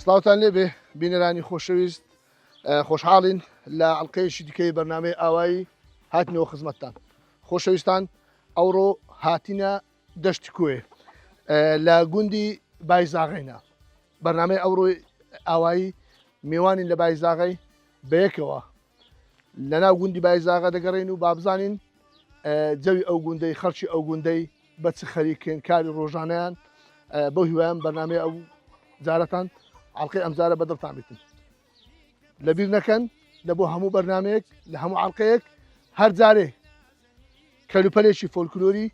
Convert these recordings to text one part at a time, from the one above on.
سڵاوتان لێبێ بینەرانی خۆشەویست خۆشحاڵین لە ئەڵقەیەکی دیکەی بەرنامەی ئاوایی هاتنەوە خزمەتتان خۆشەویستان ئەوڕۆ هاتینە دەشتی کوێ لە گوندی بایزاغەینا بەرنامەی ئەوڕۆی ئاوایی میوانین لە بایزاغەی بەیەکەوە لەناو گوندی بایزاغە دەگەڕێن و بابزانین جەوی ئەو گوندەی خەڵکی ئەو گوندەی بە چ خەریکن کاری ڕۆژانەیان بۆ هیوایان بەرنامەی ئەو جارەتان عڵقەی ئەمجارە بەدڵتان بێتن لەبیر نەکەن لە بۆ هەموو بەرنمەیەک لە هەموو عڵقەیەک هەر جارێ کەلوپەلێکی فۆلکلۆری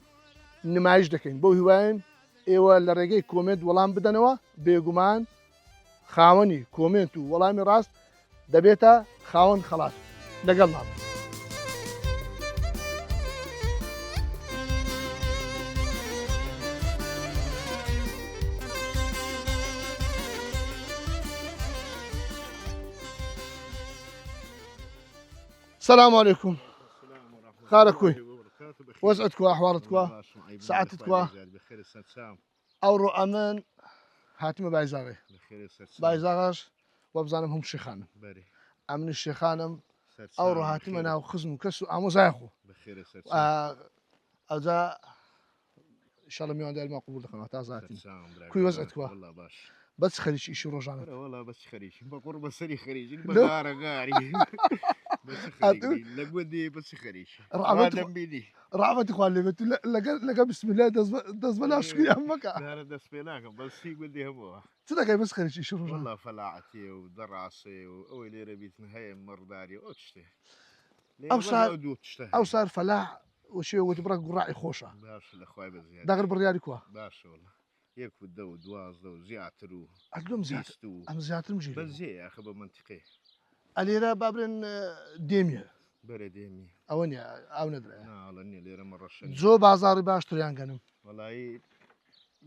نمایش دەکەین بۆ هیوایان ئێوە لە ڕێگەی کۆمنت وەڵام بدەنەوە بێگومان خاوەنی کۆمنت و وەڵامی ڕاست دەبێتە خاوەن خەڵات لەگەڵ ناڵ السلام عليكم خاركوي وزعتكوا أحوالتكوا ساعتكوا أورو أمان هاتم بايزاغي بايزاغاش وبزانم هم شيخانم أمن الشيخانم أورو هاتمنا وخزم كسو أمو زايخو أجا إن شاء الله ميوان دايل ما قبول دخلنا تازاتين كوي وزعتكوا والله باش بس خليش إيش روجانا والله بس خريج بقول بس سري خريج بغار غاري بس خريج لقودي بس خريج رعبتك بيدي رعبتك اللي بت لقى بسم الله دز بلا شوي همك لا دز بلاك بس يقول لي هو تلاقي بس خليش إيش روجانا والله فلاعتي ودراسي وأولي ربيت نهاية مرداري وتشته أو صار فلاح وشي وتبرك قراعي خوشة باش الأخوي بزيادة داغر بريالي كوا باش والله يكفي الدو دواز دو زياترو عندهم زياتر أم زياتر مجيء بس زي يا أخي بمنطقي اليرا بابرن ديميا بري ديمي أوني أو ندري لا لاني ليرة مرة شن زو بازاري باش تريان قنم والله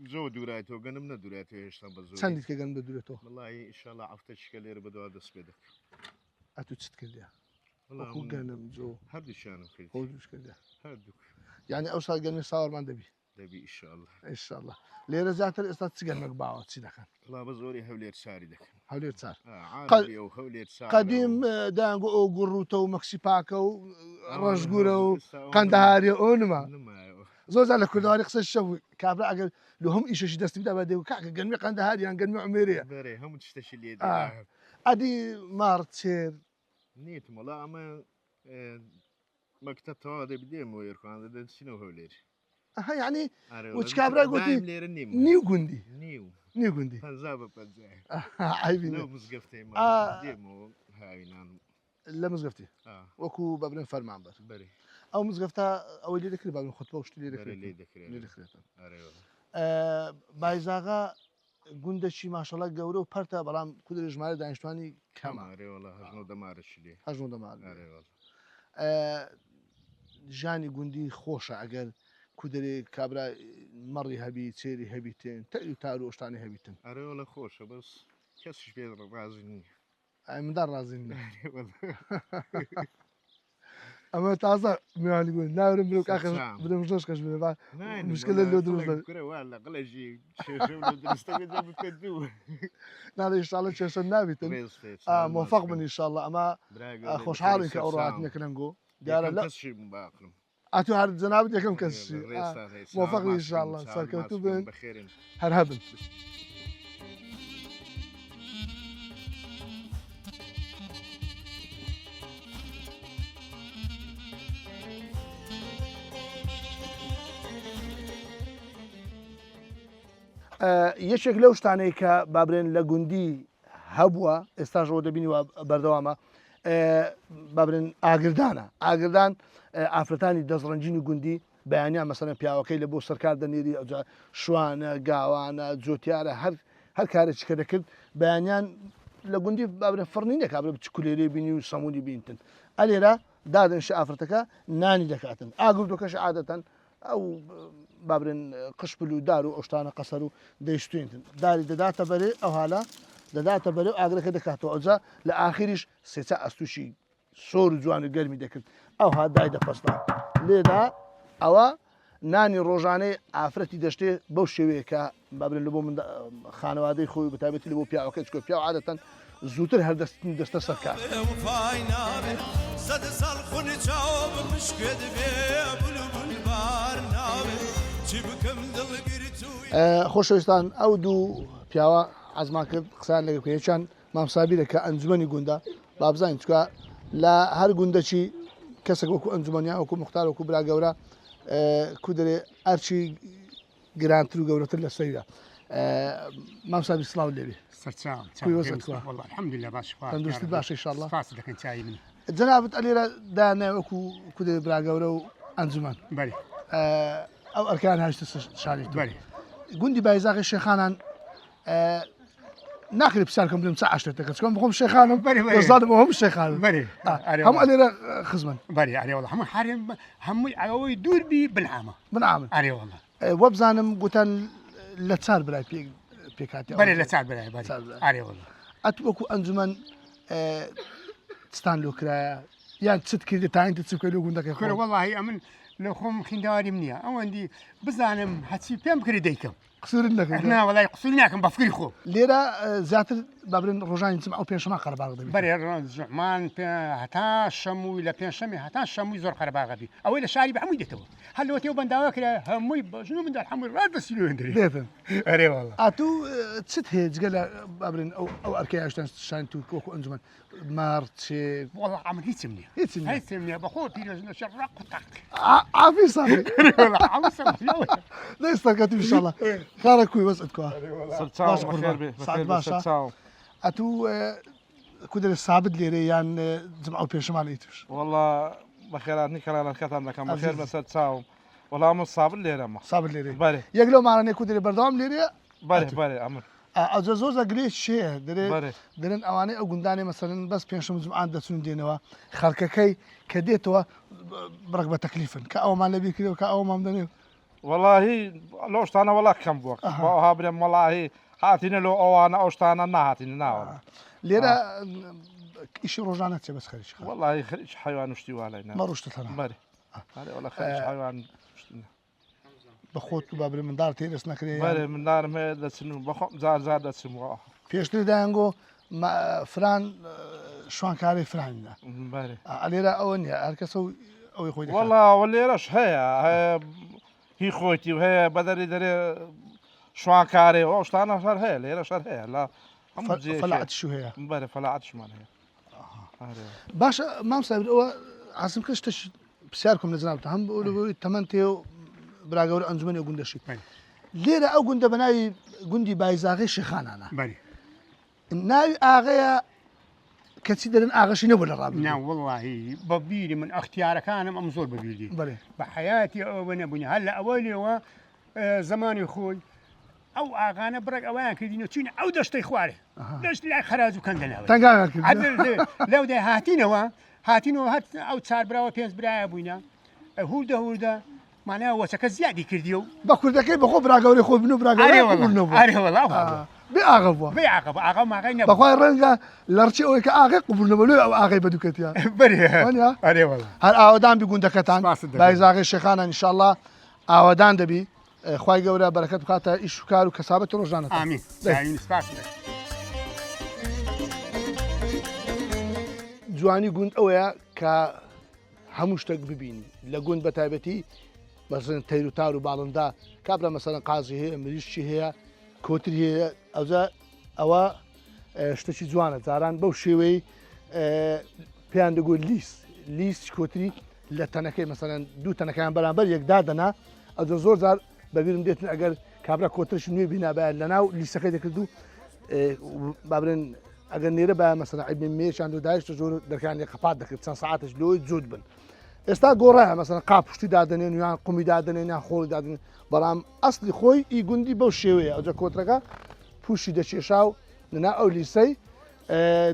زو دوراتو قنم ندوراتو إيش تنبزو سندك قنم بدورته والله إن شاء الله عفتش كلير بدو هذا سبيدك أتو تسكليا والله أكو قنم زو هردو شانو خير هودوش كليا هردوك يعني أوصل قنم صار ما دبي دبي إن شاء الله إن شاء الله ليرة زياتر استاد تسقل مقبعة تسيدك والله بزوري هولير ساري دك هولير صار عادي أو هولير ساري قديم دانغو أو قروتو مكسيباكو رشقورو قندهاري أونما زوز على كل داري قصة الشوي كابلا عقل لهم إيش دست بدا بدي وكاك قنمي قندهاري يعني قنمي عميرية بري هم تشتشي لي أدي مارت سير نيت ملا أما مكتب هذا بديم ويركان هذا شنو هولير ها يعني وش كابلا قلتي نيو جندي نيو جندي فنزاب بنزاي عيبين لو مزقفتي ما ديمو هاي نان لا مزقفتي وكو بابن فرمان بر بري او مزقفتا او اللي ذكر بابن خطبه وش اللي ذكر اللي ذكر بايزاغا گوندەشی ماشەڵە گەورە و پەرتە بەڵام کودرە ژمارە دانیشتوانی کەمە هەژنۆ دەمار ژانی گوندی خۆشە ئەگەر کودرێ کابرا مەڕی هەبی چێری هەبیتن تەری تار و شتانی هەبیتن ئەرێوەڵە خۆشە بەس کەسیش پێ ڕازی نییە منداڵ ڕازی ئەمە تازە میوانی بوون ناورم برو کاخ برم ژۆش کەش بێ مشکلە لێ دروست نادە ئینشاڵڵا چێشە نابیتن مۆفەق بن ئینشاڵڵا ئەمە خۆشحاڵین کە ئەو ڕاتنەکەنگۆ دیارە لە ئەتو هەر جەنابەت یەکەم کەس مۆفەق ئینشاڵڵا سەرکەوتوو بن هەر هەبن یەکێک لەو شتانەی کە بابرێن لە گوندی هەبووە ئێستاژەوە دەبینیوە بەردەوامە بابرێن ئاگردان ئافرەتانی دەستڕەنجینی گوندی بەیانیان مەسەلەن پیاوەکەی لە بۆ سەرکار دەنێری ئەوجا شوانە گاوانە جۆتیارە هەر کارێکی کە دەکرد بەیانیان لە گوندی بابرێن فڕنینێک کابرە بچ کولێرێ بینی و سەمونی بینتن ئەلێرە دادنش ئافرەتەکە نانی دەکاتن ئاگردۆکەش عادەتەن ئەو بابرێن قشپل و دار و ئەوشتانە قەسەر و دەیشتوێنتن داری دەداتە بەرێ ئەو هالا دەداتە بەرێ و ئاگرەکە دەکاتەوە ئەوجا لە ئاخریش سێچە ئەستوشی سۆر و جوان و گەرمی دەکرد ئەو ها دای دەپەستا لێدا ئەوە نانی ڕۆژانەی ئافرەتی دەشتێ بەو شێوەیە کە بابرێن لە بۆ من خانەوادەی خۆی بەتابەتی لە بۆ پیاوەکە چکۆ پیا عادەتەن زووتر هەردەستنی دەستە سەرکار خۆشەویستان ئەو دوو پیاوە عەزمان کرد قسەیان لەگەڵ بکەین یەکیان مامسابیرە کە ئەنجومەنی گوندە با بزانین چکە لە هەر گوندەچی کەسێک وەکو ئەنجومەنیان وەکو موختار وەکو برا گەورە کو دەرێ ئەرچی گرانتر و گەورەتر لە سەیرە مامسابیر سڵاو لێبێ الحمدلله باش تەندروستی باش ئینشاءالله سپاس دەکەن چای من جەنابەت ئەلێرە دانای وەکو کو دەرێ برا گەورە و ئەنجومەن بەڵێ ئەو ئەرکان هەشتە شاری بەڵێ گوندی بایزاغی شێخانان ناخری پرسیارکەم بڵێم چ عاشتێکەکە چکۆم بخۆم شێخانم دەزانم هەموو شێخان هەموو ئەلێرە خزمن بەڵێ ئەرێوەڵە هەموو حرێم هەمووی ئەوەی دووربی بنعامە بنعامن ئەرێوەڵە وە بزانم گوتان لە چار برای پێکاتی بەڵێ لە چار برای ئەرێوەڵە ئەت وەکو ئەنجومەن ستان لۆکرایە یان چت کردی تاینتە چ بکەی لە گوندەکەی خۆرە وەڵاهی ئەمن لە خۆم خینداواریم نییە ئەوەندی بزانم هەچی پێم کردی دەیکەم قسوورت نەکرد وەڵای قسووری ناکەم بە فکری خۆم لێرە زیاتر بابرێن ڕۆژانی چم ئەو پێشەما قەرەباغ دەبێت بەرێ زوحمان هەتا شەمووی لە پێنجشەمێ هەتا شەمووی زۆر قەرەباغەبی ئەوەی لە شاری بە هەمووی دێتەوە هەر لەوە تێو بەنداوە کرا هەمووی بەژنو مندا هەمووی ڕاست بە سیلۆ هێندرێ دێتن ئەرێ وەڵا ئاتوو چت هەیە جگە لە بابرێن ئەو ئەرکەی هێشتان شان تو وەکو ئەنجومەن مار چێ وەڵا ئەمن هیچم نییە هیچم نییە بەخۆ پیرۆژنە شەڕ ڕق و تاق عافی ساڵی دەستەکەت ئینشاءالله خارە کوی وەسعت کوا ئەتوو کودرە سابت لێرە یان جمع و پێشەما لێ توش والله بەخێراتنی کەلانەکەتان دەکەم بەخێر بەسەر چاوم وەڵام من سابت لێرەمە سابت لێرە بەێ یەک لەو ماڕانێ کودرێ بەردەوام لێرە بەێ ئەمر ئەجە زۆر زەگرێت شەیە دەرێن ئەوانەی ئەو گوندانێ مەسەرن بەس پێنجشەم جمعان دەچون دێنەوە خەڵکەکەی کە دێتەوە بڕک بە تەکلیفن کە ئەومان لەبی کردەوە کە ئەومان دەنێ واللهی لەو شتانە وڵا کەم بووە ها برێم وەڵاهی هاتینە لەو ئەوانە ئەو شتانە نهاتینە ناوە لێرە ئیشی ڕۆژانە چێ بەس خەریش واللهی خەریک حیوان شتی والای مەڕۆشتە هەنا بەێ وەڵا خەریک حیوان بە خۆت و بابرێ مندار تێدەست نەکرێ بەێ مندارم هەیە دەچن بەخۆم زار دەچمەوە پێشتر دایانگۆ فران شوانکاری فرانە ئەلێرە ئەوە نییە هەر کەسە ئەوەی خۆی وەڵاوە لێرەش هەیە هی خۆیتی و هەیە بەدەری دەرێ شوانکارێ ئەو شتانە شەر هەیە لێرە شەر هەیە لە فەلاعەتیش هەیە بەێ فەلاعەتشمان هەیە باشە مامسابر ئەوە حەزم کرد شتێک پرسیار کۆم لە جەنابەتە هەم بۆ تەمەن تێ و براگەورە ئەنجومەنی گوندەشی لێرە ئەو گوندە بە ناوی گوندی بایزاغی شێخانانە ناوی ئاغەیە کەچی دەرن ئاغەشی نەبوو لە ڕابردوو نا وەڵاهی بە بیری من ئەختیارەکانم ئەم زۆر بەبیردی بە حیاتی ئەوە نەبوونی هەر لە ئەوە لێوە زمانی خۆی ئەو ئاغانە بڕێک ئەویان کردینە چینە ئەو دەشتەی خوارێ دەشت لای خەراج و کەندەناوە لەو دەی هاتینەوە هات ئەو چاربراوە پێنج برایە بووینە هوردە مانایە وەچەکە زیادی کردی و بە کوردەکەی بەخۆ براگەوری خۆ بن و براگەوەڵ بێ ئاغا بووە بێ ئاغا ماغای نەبوو بەخوای ڕەنگە لەرچی ئەوەی کە ئاغای قوبول نەبوو لێ ئەو ئاغای بەدووکەتیان هەر ئاوادان بی گوندەکەتان بایزاغی شێخانە ئینشاءالله ئاوادان دەبی خوای گەورە بەرەکەت بخاتە ئیش و کار و کەسابەت ڕۆژانە ئامین جوانی گوند ئەوەیە کە هەموو شتێک ببینی لە گوند بە تایبەتی مەسەڵەن تەیر و تار و باڵندا کابرا مەسەڵەن قازی هەیە مریشی هەیە کۆتری هەیە ئەوە شتێکی جوانە جاران بەو شێوەی پێیان دەگوت لیست کۆتری لە تەنەکەی مەسەڵەن دوو تەنەکەیان بەرامبەر یەکدا دەنا ئەوجە زۆر جار بەبیرم دێتن ئەگەر کابرا کۆترش نوێ بینابیان لەناو لیستەکەی دەکرد و بابرێن ئەگەر نێرە بە مەسەڵەن عیبێ مێشان و دایشتە زۆر دەرکانی قەپات دەکرد چەند سەعاتش لۆی جوود بن ئێستا گۆڕایە مەسەڵەن قاپشتی دادنێن یان قومی دادنێن یان خۆڵی دادنێن بەڵام ئەسلی خۆی ئی گوندی بەو شێوەیە ئەوجە کۆترەکە پوشی دەچێشا و لەنا ئەو لیسەی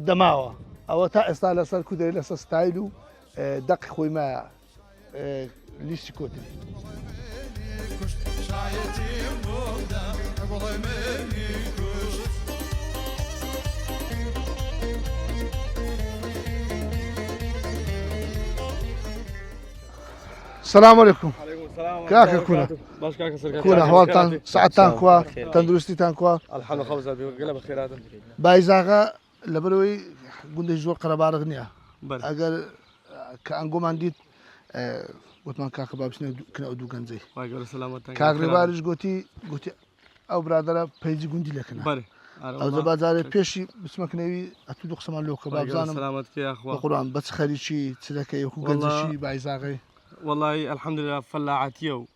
دەماوە ئەوە تا ئێستا لەسەر کودەی لەسەر ستایل و دەقی خۆی مایە لیستی کۆتری السلام عليكم. وعليكم السلام كاكا كونا باش كاكا سرقات كونا حوالتان ساعتان كوا تندرستيتان كوا الحمد لله خبز قلب خيرات بايزاغا لبروي قندي جور قربار غنيا بله اگر كانغو مانديت وتمان كاكا بابسنا كنا ودو كنزي واقول سلامتك كاك ريبارش قوتي او برادرا بيجي قندي لكنا بله او زبازاري بيشي بسمك نوي اتودو قسمان لو كباب زانم سلامتك يا اخوان القران بس خريشي تذكي وكو كنزشي بايزاغي والله الحمد لله فلاعتيو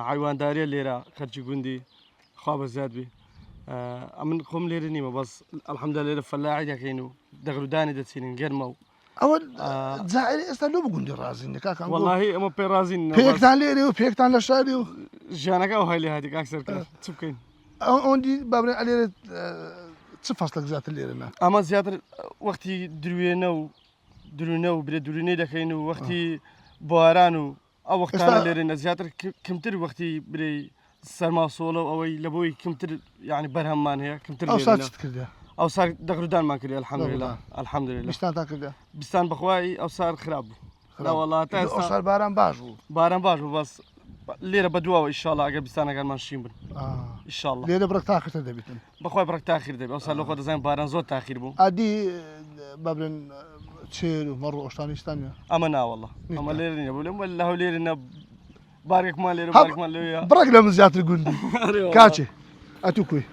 عيوان داري ليرا خرجي قندي خاب زاد بي امن قوم ليرني ما بس الحمد لله فلاعي كاينو دغلو داني دتسين قرمو اول زائري استلو بقندي رازين كاك والله ما بيرازين بيكتان ليري وبيكتان لشاري جانك او هاي لي هذيك اكثر تبكين اوندي بابرين عليه تصفصلك ذات الليرنا اما زيادة وقتي دروينو بري دروني دكاينو وقتي بوارانو او وقتنا ليرنا زيادة كمتر وقتي بري سرما صولو او لبوي كمتر يعني برهم مان هي كمتر او ليرنا صارت كذا او صار دغردان ما كري الحمد لله الحمد لله بستان تاكل بستان بخواي او صار خراب لا والله او صار باران باجو باران باجو بس ليرة بدوا ان شاء الله اقل بستان قال ماشيين ان شاء الله ليرة برك تاخر تدبيتن بخواي برك تاخير دبي اوصل لو خد زين باران زود تاخير بو ادي بابرن تشير مرة اشتانيستان اما نا والله اما ليرين يا بولم ولا هو ليرين بارك ما ليرين بارك ما ليرين برك لما زيادة الجندي كاتشي اتوكوي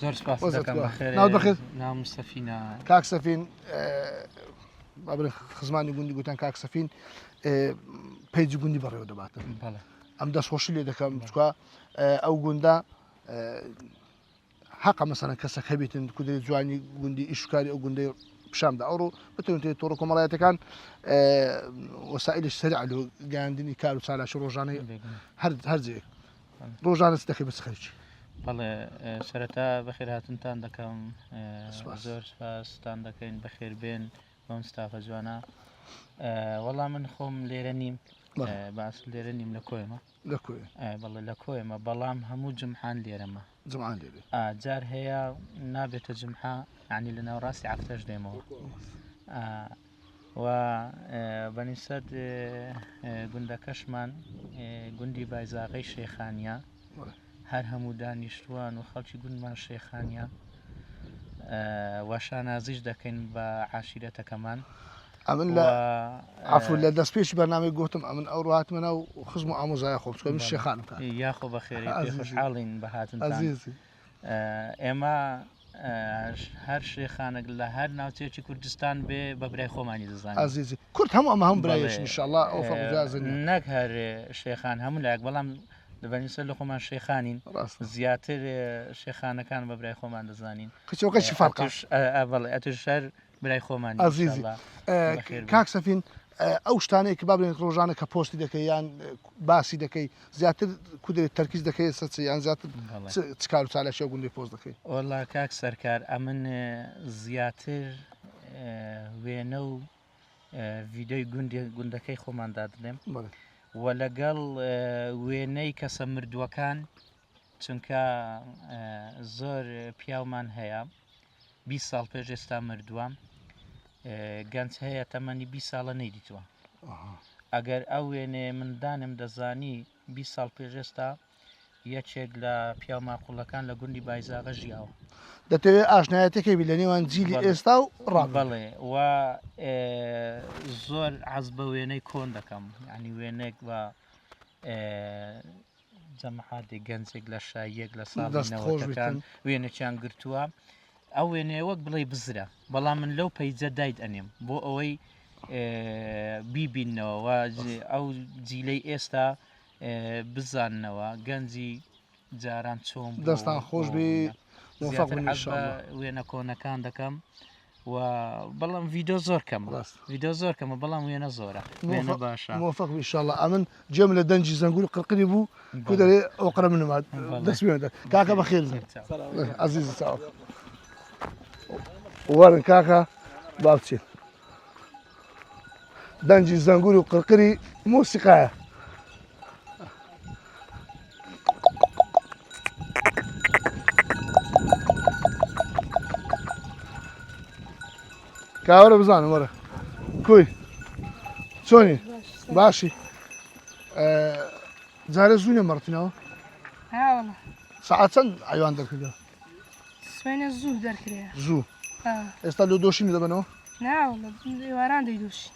زور سپاس دەکەم بەخێر ناوت بەخێر نام سەفینە کاک سەفین بابرن خزمانی گوندی گوتان کاک سەفین پەیجی گوندی بەڕێوە دەباتن ئەم دەستخۆشی لێ دەکەم چکە ئەو گوندا حەقە مەسەلەن کەسێک هەبێتن کودرێت جوانی گوندی ئیشکاری ئەو گوندەی پیشامدا ئەوڕۆ بتوانێت تۆڕە کۆمەڵایەتەکان وەسائلش سەریع لە گەیاندنی کار و چالاشی ڕۆژانەی هەر جێک ڕۆژانە دەکەی بە خەریکی بەڵێ سەرەتا بەخێر هاتنتان دەکەم زۆر سپاستان دەکەین بەخێر بێن بەم ستافە جوانە وەڵام من خۆم لێرە نیم باس لێرە نیم لە کۆیمە بەڵێ لە کۆیمە بەڵام هەموو جمحان لێرەمە جمعان لێرێ جار هەیە نابێتە جمحا عنی لە ناوڕاستی عفتەش دێمەوە و بەنیسەت گوندەکەشمان گوندی بایزاغەی شێخانیە هەر هەموو دانیشتوان و خەڵکی گوندمان شێخانیە وەشانازیش دەکەین بە عاشیرەتەکەمان ئەمن لە عفو لە دەستپێشی بەرنامەی گوتم ئەمن ئەو ڕاتمەنە و خزم و ئامۆزایە خۆم چکە من شێخانم یاخۆ بەخێری خۆشحاڵین بە هاتنتان ئێمە هەر شێخانێک لە هەر ناوچێکی کوردستان بێ بە برای خۆمانی دەزانین ئازیزی کورد هەموو ئەمە هەم برایش ئینشاءالله ئەو فەرموجازن نەک هەر شێخان هەموو لایەک بەڵام دەبەنیسە لە خۆمان شێخانین زیاتر شێخانەکان بە برای خۆمان دەزانین کچەوەکەشی فەرقە بەڵێ ئەتوش هەر برای خۆمانی ئازیزی کاک سەفین ئەو شتانەیە کە بابرێن ڕۆژانە کە پۆستی دەکەی یان باسی دەکەی زیاتر کودرێت تەرکیز دەکەی سەچ یان زیاتر چ کار و چالاشی ئەو گوندەی پۆست دەکەی وەڵا کاک سەرکار ئەمن زیاتر وێنە و ڤیدۆی گوندەکەی خۆمان دادنێم و لەگەڵ وێنەی کەسە مردووەکان چونکە زۆر پیاومان هەیە 20 ساڵ پێش ئێستا مردووە گەنج هەیە تەمەنی 20 ساڵە نەیدیتووە ئەگەر ئەو وێنێ مندانم دەزانی 20 ساڵ پێش ئێستا یەکێک لە پیاو ماقوڵەکان لە گوندی بایزاغە ژیاوە دەتەوێت ئاشنایەتێکی بی لە نێوان جیلی ئێستا و بەڵێ و زۆر حەز بە وێنەی کۆن دەکەم ینی وێنێک بە جەمەعاتی گەنجێک لە شایەک لە ساڵەکان وێنەیان گرتووە ئەو وێنێ وەک بڵێ بزرە بەڵام من لەو پەیجە دایت ئەنێم بۆ ئەوەی بیبینەوە ئەو جیلەی ئێستا بزاننەوە گەنجی جاران چۆم دەستان خۆش بێ وێنە کۆنەکان دەکەم و بەڵام ڤیدۆ زۆر کەمە ڤیدۆ زۆر کەمە بەڵام وێنە زۆرە وێنە باشە موفق ئینشاءالله ئەمن جێم لە دەنجی زەنگور قڕقری بوو کو دەرێ ئەوقرە منمات دەستێنە کاکە بەخێر عەزیزی چاوە وەرن کاکە با بچێت دەنجی زەنگور و قڕقری مۆسیقایە کاوەرە بزانم وەرە کوی چۆنی باشی جارە زوونە مەڕتنەوە هاوڵە سعات چەند حیوان دەرکردە سوێنە زوو دەرکرێ زوو ئێستا لە دۆشینی دەبنەوە ناوڵە ئێواران دەیدۆشی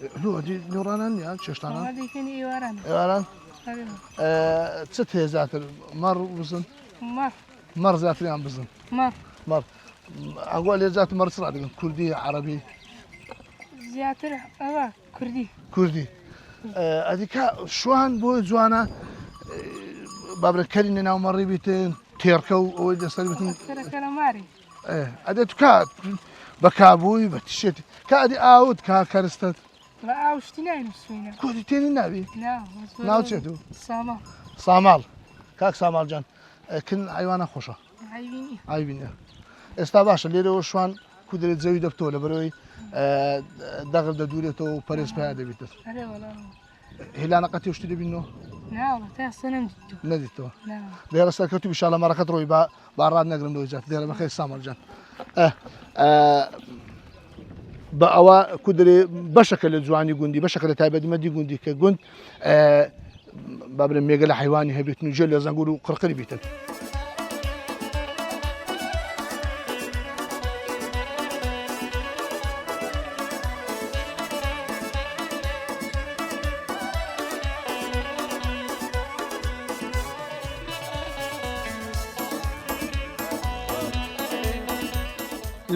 نێڕانان یان چێشتانە دەیکەنی ئێواران ئێواران چت هەیە زیاتر مەڕ بزن مەڕ مەڕ زیاتریان بزن مەڕ مەڕ ئەگووا لێ زیاتر مەڕ چڕا دەگەن کوردی عەرەبی زیاتر ئەوە کوردی کوردی ئەدیکا شوان بۆ جوانە بابرەکەرینە ناو مەڕی بیتن تێرکە و ئەوەی دەسەر بتن کەرەکەرە ماری ئەدێت کات بە کابووی بە تیشێتی کادی ئاوت کا کەرستت بە ئاوشتی نایم سوێنە کوردی تێنی ناوی ناوچێت و ساڵە ساماڵ کاک ساماڵ جان کن حیوانە خۆشە هایبینی ئایبینە ئێستا باشە لێرەوە شوان کودرێت زەوی دەبتەوە لە بەرەوەی دەغر دەدورێتەوە و پەرێزپیا دەبێتە هەرێ وەڵا هیلانەقەتی شتی دەبینەوە ناوڵە تا ئێستا نەمدیتوە نەدیتەوە لێرە سەرکەوتی بیشالە مەڕەکەت ڕۆی باڕاد نەگرم لەوە جات لێرە بەخێر سامەڵ جان بە ئەوە کودرێ بەشەکە لە جوانی گوندی بەشەکە لە تایبەتمەدی گوندی کە گوند بابرم مێگە لە حیوانی هەبێتن و جێ لە زەنگور و قڕقری بیتن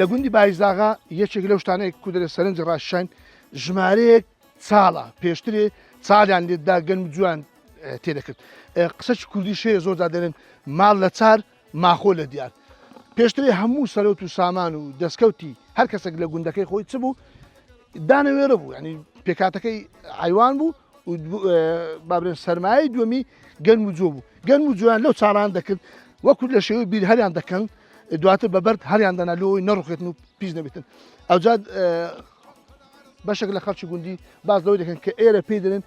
لە گوندی بایزاغا یەکێک لەو شتانەیە کودرە سەرنج ڕاششین ژمارەیەک چاڵە پێشترێ چالیان لێدا گەنم جوان تێدەکرد قسەی کوردی شەیە زۆردا دەرێن ماڵ لە چار ماخۆ لە دیار پێشترێ هەموو سەرۆت و سامان و دەستکەوتی هەر کەسێک لە گوندەکەی خۆی چ بوو دانەوێرە بوو ینی پێکاتەکەی حیوان بوو بابرێن سەرمایە دووەمی گەنم و جۆ بوو گەنم و جویان لەو چاڵان دەکرد وەکو لە شێوەی بیر هەریان دەکەن دواتر بەبەر هەریان دەنا لەوەی نەڕوخێتن و پیش نەبێتن ئەوجاد بەشێک لە خەڵکی گوندی باز لەوەی دەکەن کە ئێرە پێی دەرن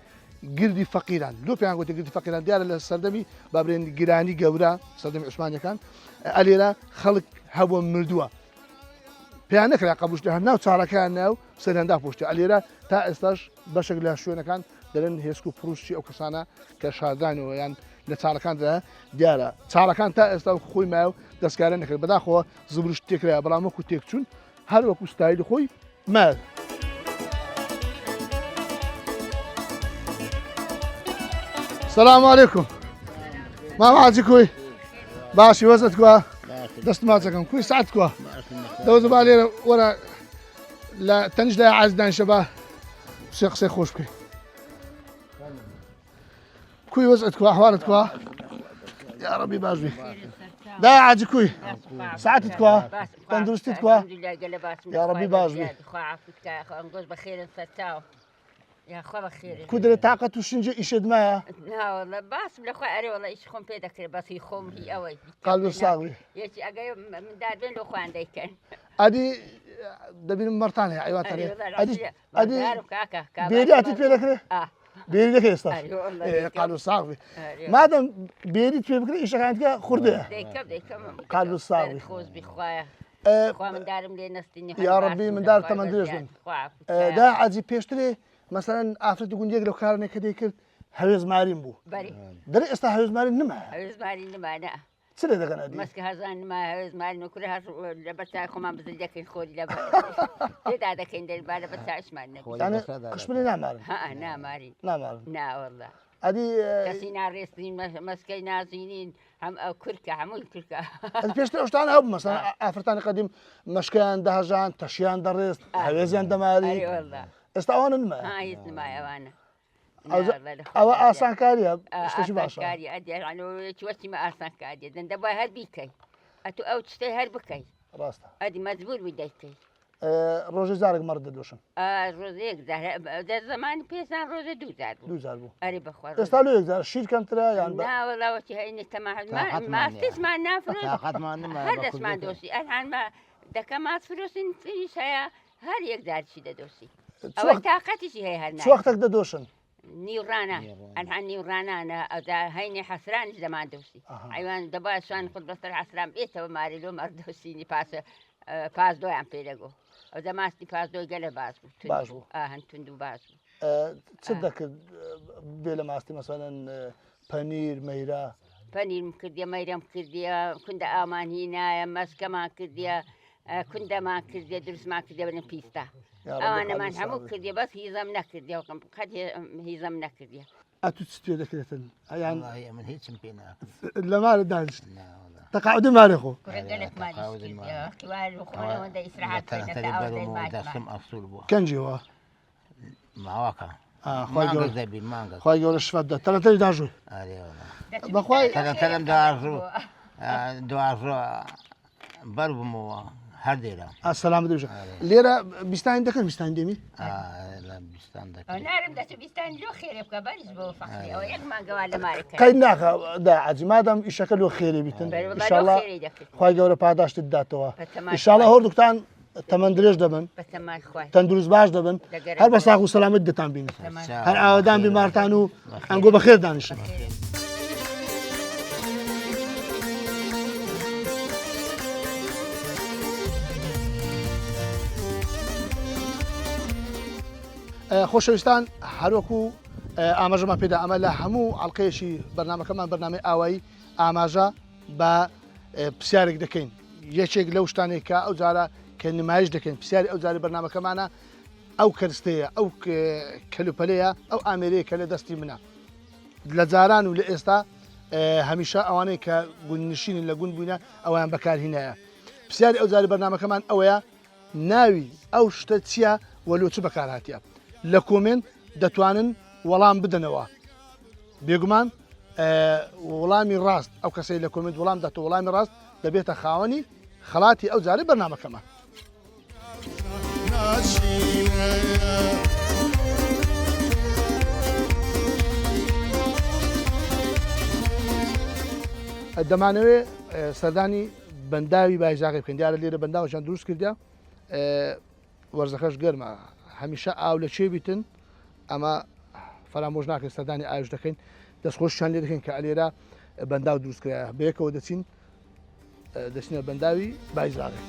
گردی فەقیران لۆ پێیان گوتە گردی فەقیران دیارە لە سەردەمی بابرێن گرانی گەورە سەردەمی عوسمانیەکان ئەلێرە خەڵک هەبووە مردووە پێیان نەکرا قبوشتە هەر ناو چاڵەکان ناو سەرهەندا پۆشتە ئەلێرە تا ئێستاش بەشێک لە شوێنەکان دەرن هێسک و پرۆشتی ئەو کەسانە کە شاردانەوە یان لە چاڵەکاندا دیارە چاڵەکان تا ئێستا خۆی مایە و دەستکارە نەکرد بەداخەوە زبرش تێکرا بەڵام وەکو تێکچوون هەر وەکو ستایلی خۆی مایە سلام علیکم ماماجی کوی باشی وەزت کووە دەست ماچەکەم کوی سعات کووە دەوزە با لێرە وەرە لە تەنیش لای عازدان شەبا قسەی خۆش بکەی کوی وەزت کووە ئەحوالت کووە یا ڕەبی باش بی دا عاجی کوی سعاتت کووە تەندروستیت کووە یا ڕەبی باش بی يا خوا بخير كودرة طاقة وشنجة إيشد ما لا والله بس من أخوة أري والله إيش خم بيدك بس يخم هي أوي قالوا صاوي يجي أجاي من داربين لو خوان ده كان أدي دبين مرتانة عيوات عليه أدي كاكا بيري أتيت بيدك بيري لك يستاش قالوا صاوي ما دام بيري تبي بكرة إيش كانت خردة قالوا صاوي خوز بخوايا خوا من دارم لي نستني يا ربي من دار تمن درجن دا عزي بيشتري مثلا افرض يقول يقلو كارني كذا كذا هوز مارين بو دري استا هوز مارين نما هوز مارين نما لا سنة ده كان هذه مسك هزان ما هوز مارين وكلها لبتاع خمان بزلجك الخود لب هذا كين دل بعد بتاع إيش مارين يعني قشمني نا مارين ها نا مارين نا مارين نا والله هذه كسينا ريسين مسكين نازينين هم كركة عمول كركة هذه بيشتري أشتان هب مثلا أفرتاني قديم مشكان دهجان تشيان دريست هوزيان دماري أي والله استوان الما ها يسمع يا وانا أو آسان كاريا استشي باشا كاريا أدي يعني توشي ما آسان كاريا دن دبا هاد بيكي أتو أو تشتري هاد بكي راستا أدي مزبور بدايكي روزي زارك مرد دوشن روزي يقدر ده زمان بيسان روزي دو زار بو أري بخور استالو يقدر شير كم ترى يعني لا والله وشي هاي تمام ما تسمع نافلوس هذا اسمع دوسي الحين ما ده كمان فلوس في شيء هل يقدر شيء ده دوسي أو طاقتي شيء هي هالنا شو وقتك ده دوشن نيورانا الحين نيورانا أنا أذا هيني حسران زمان دوسي أيوان دبا شان خد بس حسران بيته وماري لو مر دوسيني باس دو عم بيلقو أو زمان باس دو قال باسو هنتندو باسو تصدق بلا ماستي مثلا پەنیر مەیرە پەنیرم کردیە مەیرەم کردیە کوندە ئامان هینایە مەسکەمان کردیە کوندەمان کردیە دروستمان کردێ بنم پیستا ئەوانەمان هەموو کردیە بەس هیزەم نەکردیە قەت هیزەم نەکردیە ئەتو چ دەکرێتن ئەیان من هیچم پێ ناکەم لە مارە دانیشت تەقاعدی مارێ خۆ دەستم ئەفسول بووە کەنجیەوە ماواکە دەبی مانگە خی گەورە شفات دە تەنەتەری داژووی بەخوای تەلم دوازۆ بەر بوومەوە هەر دێرە ئاسەلام دەژە لێرە بیستانی دەکەن بیستانی دێمی بیستان نارم دەچ بیستانی لۆ خێرە بکە بەریز بۆ فەخری ئەوە یەک مانگەوا لە مارەکە قەید ناکە داعەجی مادام ئیشەکە لۆ خێری بیتن ئینشاءڵڵا خی گەورە پاداشتت داتەوە ئینشاءڵڵا هەردووکتان تەمەند درێژ دەبن تەندروست باش دەبن هەر بە ساغ و سەلامەت دەتان بینن هەر ئاوادان بیمارتان و ئەنگۆ بەخێر دانیشن خۆشەویستان هەروەکو ئاماژەمان پێدا ئەمە لە هەموو ئەڵلقەیەشی بەرنمەکەمان بەرنامەی ئاوایی ئاماژە بە پرسیارێک دەکەین یەکێک لەو شتانێک کە ئەو جارە کە نمایش دەکەین پرسیاری ئەو جاری بەرنمەکەمانە ئەو کەرستەیە ئەو کەلوپەلەیە ئەو ئامێرەیە کە لە دەستی منە لە جاران و لە ئێستا هەمیشە ئەوانەی کە گوندنشینن لە گوند بووینە ئەویان بەکارهینایە پرسیاری ئەو جاری بەرنمەکەمان ئەوەیە ناوی ئەو شتە چییە وەلۆچ بەکارهاتیە لە کۆمنت دەتوانن وەڵام بدەنەوە بێگومان وەڵامی ڕاست ئەو کەسەی لە کۆمنت وەڵام دەتەوە وەڵامی ڕاست دەبێتە خاوەنی خەڵاتی ئەو جارەی بەرنمەکەمە دەمانەوێت سەردانی بەنداوی بایزاغی بکەین دیارە لێرە بەنداوەشان دروست کردیا وەرزەکەش گەرمە هەمیشە ئاو لە چێ بیتن ئەمە فەرامۆژ ناکەین سەردانی ئاوش دەکەین دەستخۆشیان لێ دەکەین کە ئەلێرە بەنداو دروستکرایە بەیەکەوە دەچین دەچینە بەنداوی بایزاغی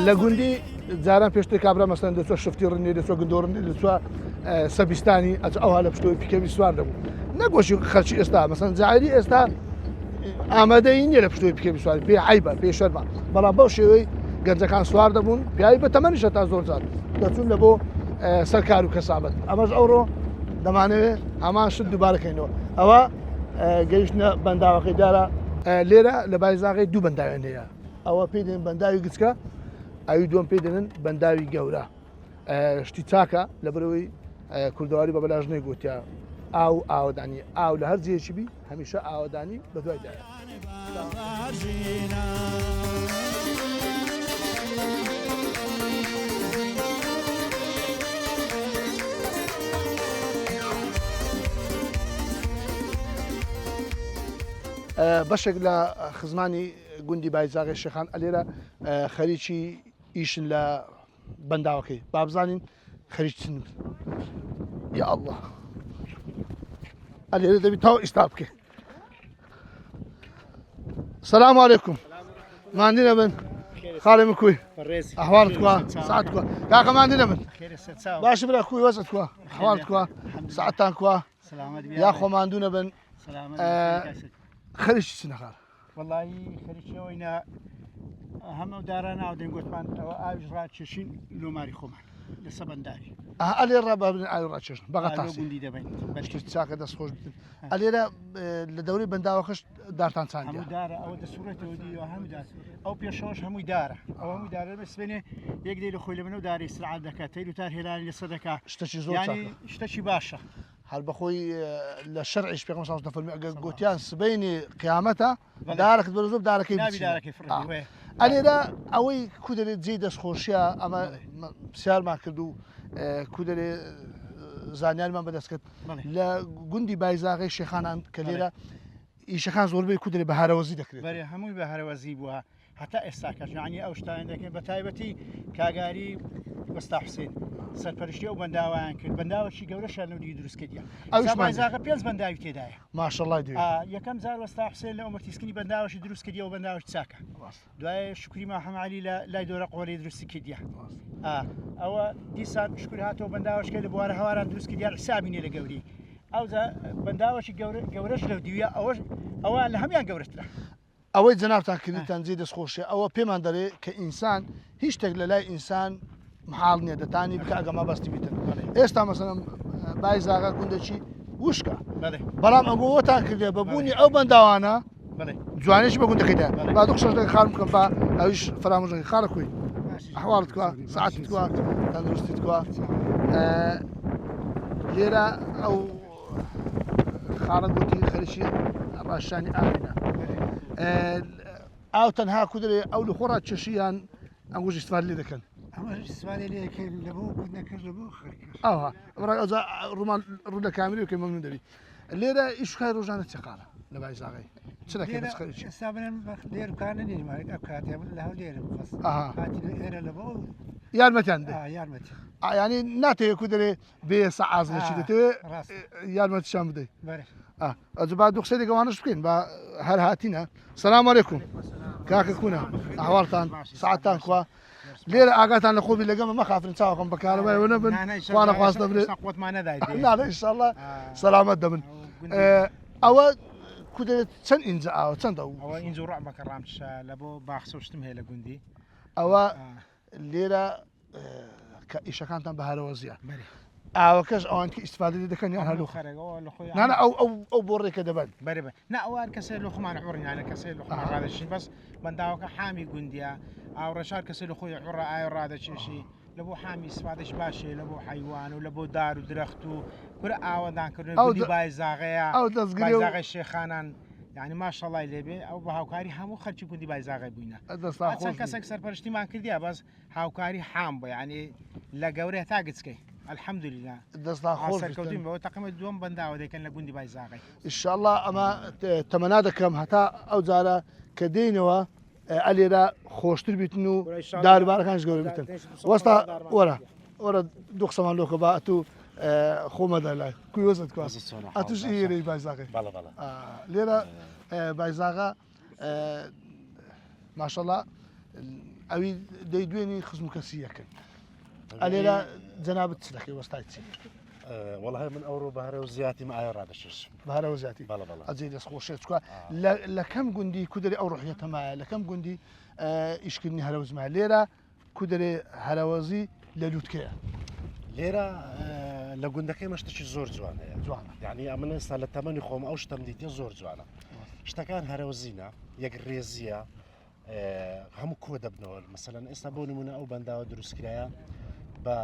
لە گوندی جاران پێشتێک کابرا مەسەن دەچوە شفتی ڕنی دەچوە گندۆڕنی دەچوە سەبیستانی ئەوها لە پشتۆی پیکەوی سوار دەبوو نەگۆشی خەرچی ئێستا مەسەن جاعری ئێستا ئامادەی نییە لە پشتۆی پیکەوی سواری پێ عیبە پێ شەرمە بەڵام بەو شێوەی گەنجەکان سوار دەبوون پیاوی بە تەمەنیشە تا زۆر جار دەچون لە بۆ سەرکار و کەسابەت ئەمەش ئەوڕۆ دەمانەوێت هەمان شت دووبارەکەینەوە ئەوە گەیشتە بەنداوەکەی دارە لێرە لە بایزاغی دوو بەنداوێن هەیە ئەوە پێی دێن بەنداوی گچکە ئەوی دوم پێی دێنن بەنداوی گەورە شتی چاکە لە بەرەوەی کوردەواری بە بەلاژنەی گوتیا ئاو ئاوەدانی ئاو لە هەر جێکی بی هەمیشە ئاوەدانی بە دوایدایە بەشێک لە خزمانی گوندی بایزاغی شێخان ئەلێرە خەریکی ئیشن لە بەنداوەکەی بابزانین خەریک چن یا الله ئەلێرە دەبی تاو ئیستا بکە سەلام عەلەیکوم ماندینە من خاڵێ من کوی ئەحواڵت کووە سەعات کووە کاکە ماندینە من باشە برا کوی وەزت کووە ئەحواڵت کووە سەعەتتان کووە یا خۆ ماندوونە بن خەریکی چ نەخار وەڵایی خەریکیەوەینە هەموو دارە ناو دەنگوتمان ئەوە ئاویش ڕاکێشین لۆماری خۆمان لەسە بەنداوی ئەلێ ڕابابن ئاوی ڕاکێشن بەغا گوندی دەبین بەشتی چاکە دەستخۆش بن ئەلێرە لە دەوری بەنداوەکەش دارتان چاندی هەموو دارە ئەوە دەسوورەتەوە دیوە هەموو دار ئەو پێشەوەش هەمووی دارە ئەو هەمووی دارە بەسبێنێ یەک دەی لە خۆی لە منە و داری سرعات دەکات تەیر و تار هێلانی لەسەر دەکات شتێکی زۆر شتێکی باشە هەر بەخۆی لە شەرعیش پێغەمبەر صلی الله علیه و سلم ئەگەر گوتیان سبەینی قیامەتە دارەکەت بەرە زۆر دارەکەی بچینە ئەلێرە ئەوەی کو دەرێت جێی دەستخۆشیە ئەمە پرسیارمان کرد و کو دەرێ زانیاریمان بەدەست کرد لە گوندی بایزاغی شێخانان کە لێرە ئیشەکان زۆربەی کو دەرێ بەهارەوەزی دەکرێت بەێ هەمووی بەهارەوەزی بووە هەتا ئێستا کەژانی ئەو شتان دەکەن بە تایبەتی کاگاری وەستا حوسێن سەرپەرشتی ئەو بەنداوایان کرد بەنداوەشی گەورەشان لەودی دروستکردیە ئەویشمان بایزاغە پێنج بەنداوی تێدایە ماشەڵڵای دوێ یەکەم جار وەستا حسێن لە ئۆمەرتیسکردنی بەنداوەشی دروستکردی و بەنداوەش چاکە دوای شکری ماحەماعالی لە لای دۆرە قۆڵی دروستی کردیە ئەوە دیسان شکر هاتەوە بەنداوەشکە لە بوارە هەواران دروستکردیا حسابینێ لە گەوری ئەو بەنداوەشی گەورەش لەو دیویە ئەوە لە هەمیان گەورەترە ئەوەی جەنابتان کردیتان جێ دەستخۆشیە ئەوە پێمان دەرێت کە ئینسان هیچ شتێک لە لای ئینسان محاڵ نییە دەتانی بکە ئەگەما بەستی بیتن ئێستا مەسەڵەن بایزاغا گوندەچی وشکە بەڵام ئەمەوەتان کردێ بەبوونی ئەو بەنداوانە جوانێکی بە گوندەکەیدا با دو قسەش خاڵ بکەم با ئەویش فرامۆژەکەی خاڵە کوی ئەحواڵت کووە ساعتت کووە تەندروستیت کووە لێرە ئەو خاڵە گوتی خەریکی ڕاشانی ئاوینە ئاو تەنها کودرێ ئەو لە خۆڕات چێشیان ئەنگوژی استفادە لێ دەکەن ئەوها ڕوومان ڕوو لە کامیری وکەی مەمنون دەبی لێرە ئیشکای ڕۆژانە چقالە لە بایزاغی چ دەکەن ئێستا بنێن لێرکانە نێماری ئەو کاتێ لە هەول لێرم ئێرە لە بۆ یارمەتیان دێ یارمەتی ینی ناتەیە کو دەرێ بێ سەعاز لەچی دەتەوێت یارمەتیشان بدەیت ئەجبا دو قسەی دەگەوانش بکەین بە هەر هاتینە سەلام عەلەیکوم کاکە کوونە ئەحواڵتان ساعتتان کووە لێرە ئاگاتان لە خۆبی لەگەمە مەخافرن چاوەکەم بەکارەوەی نەبن خوانە خواست دەبرێت ناڵێ ئینشاءڵڵا سەلامەت دەبن ئەوە کو دەرێت چەند ئینجا ئاوە چەندە ئەوە ئینج و ڕەحمەکە ڕامشە لە بۆ باخسە شتم هەیە لە گوندی ئەوە لێرە کە ئیشەکانتان بەهارەوە زیاد ئاوەکەش ئەوان کە ئیسفادە دەکەن یان هەلو نانە ئەو بۆ ڕێکە دەبن بەرێ ناوار کەسێ لە خۆمان عوڕینانە کەسێ لە خۆمان ڕادەشین بەس بەنداوەکە حامی گوندیە ئاوڕەشار کەسێ لە خۆی عوڕە ئایا ڕادەچێشی لە بۆ حامی سوادش باشێ لە بۆ حیوان و لە بۆ دار و درەخت و کورە ئاوەدانکردن گوندی بایزاغەیە بایزاغی شێخانان یعنی ماشەڵای لێبێ ئەو بە هاوکاری هەموو خەرکی گوندی بایزاغی بووینە چەند کەسێک سەرپەرشتیمان کردیە بەس هاوکاری حام بۆ یعنی لە گەورەیە تا گچکەی الحەمدولله دەستان خۆشکەوتین بەوە تەقیمە دووەم بەنداوە دەکەن لە گوندی بایزاغی ئینشاءڵڵا ئەمە تەمەنا دەکەم هەتا ئەو جارە کە دێنەوە ئەلێرە خۆشتر بیتن و داروبارەکانش گەورە بتن وەستا وەرە دوو قسەمان لۆکە با ئەتو خۆمەدا لای کوی وەزت کو ئەتوش ئێرەی بایزاغی لێرە بایزاغا ماشەڵڵا ئەوی دەی دوێنی خزم و کەسیەکەن ئەلێرە جەنابەت چ دەکەی وەستای چی والله من ئەوڕۆ بەهرە و زیاتی ئایا ڕادەشش بەهرەوە زیاتی ئەجێ دەست خۆشێت چکە لە کەم گوندی کودەری ئەو ڕحیەتەمایە لە کەم گوندی ئیشکردنی هەرەوزمە لێرە کودەرێ هەرەوەزی لە لووتکەیە لێرە لە گوندەکەی مەشتێکی زۆر جوان هەیە جوانە یعنی ئەمن ئێستا لە تەمەنی خۆم ئەو شتەم دیتە زۆر جوانە شتەکان هەرەوزینە یەک ڕێزیە هەموو کۆ دەبنەوە مەسەلەن ئێستا بۆ نمونە ئەو بەنداوە دروستکرایە بە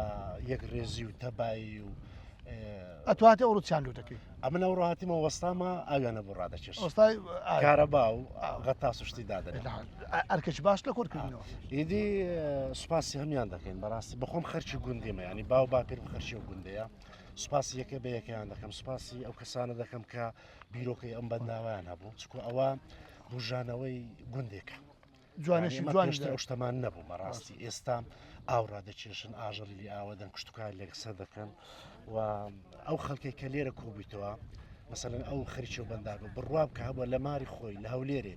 یەک ڕێزی و تەبایی و ئەتواتی ئەو ڕوتیان لوتەکەی ئەمن ئەو ڕاتیمە وەستامە ئاویانە بۆ ڕادەچێت ئەستای کارەبا و غەتا سوشتی دادەێت ئەرکەی باش لە کۆرکردنەوە ئیدی سوپاسی هەمیان دەکەین بەڕاستی بەخۆم خەرچی گوندیمە ینی باو باپێر خەرچی و گوندەیە سوپاسی یەکە بە یەکەیان دەکەم سوپاسی ئەو کەسانە دەکەم کە بیرۆکەی ئەم بەنداوایان هەبوو چکو ئەوە بژانەوەی گوندێکە جوانشی جوان شتەمان نەبوو بەڕاستی ئێستا ئاورا دەچێشن ئاژەڵی ئاوەدەن کشتتوکار لەکسەر دەکەن و ئەو خەڵکی کە لێرە کۆبییتەوە مەسەن ئەو خەریکی و بەنداگە بڕواب کە هەبووە لە ماری خۆی لە هەولێرێ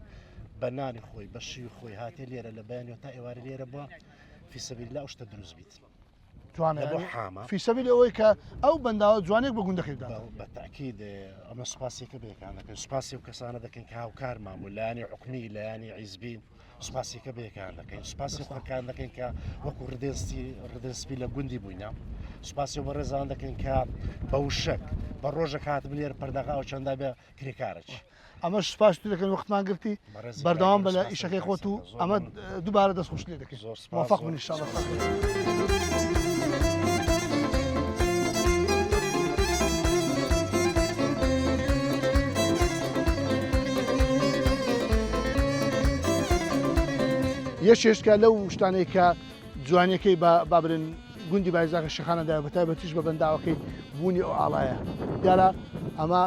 بە نانی خۆی بە شوی خۆی هاتێ لێرە لە بەیانەوە تا ئێوارە لێرە بووە فیسەبیل لا شتە دروست بیت جوانە فیسەبیل ئەوەی کە ئەو بەنداوە جوانێک بە گوندەکەیدا بە تاکید ئەمە سوپاسێکە بەیەکان دەکەن سوپاسی و کەسانە دەکەن کە هاوکار مامۆ لایانی حکومی لایانی عیزبی سوپاسێکە بەیەکان دەکەین سوپاسی خۆکان دەکەن کە وەکو ڕدەسپی لە گوندی بووینە سوپاسی و بە ڕێزان دەکەن کە بە وشک بە ڕۆژە کات بلێر پەردەغا و چەندا بێ کرێکارێک ئەمە سوپاس تو دەکەن وەختمان گرتی بەردەوام بە لە ئیشەکەی خۆت و ئەمە دووبارە دەستخۆش لێ دەکەین موفق بن ئینشاءالله یەکێشکە لەو شتانەی کە جوانیەکەی بابرن گوندی بایزاغی شەخانەدا بە تایبەتیش بە بەنداوەکەی بوونی ئەو ئاڵایە دیارە ئەمە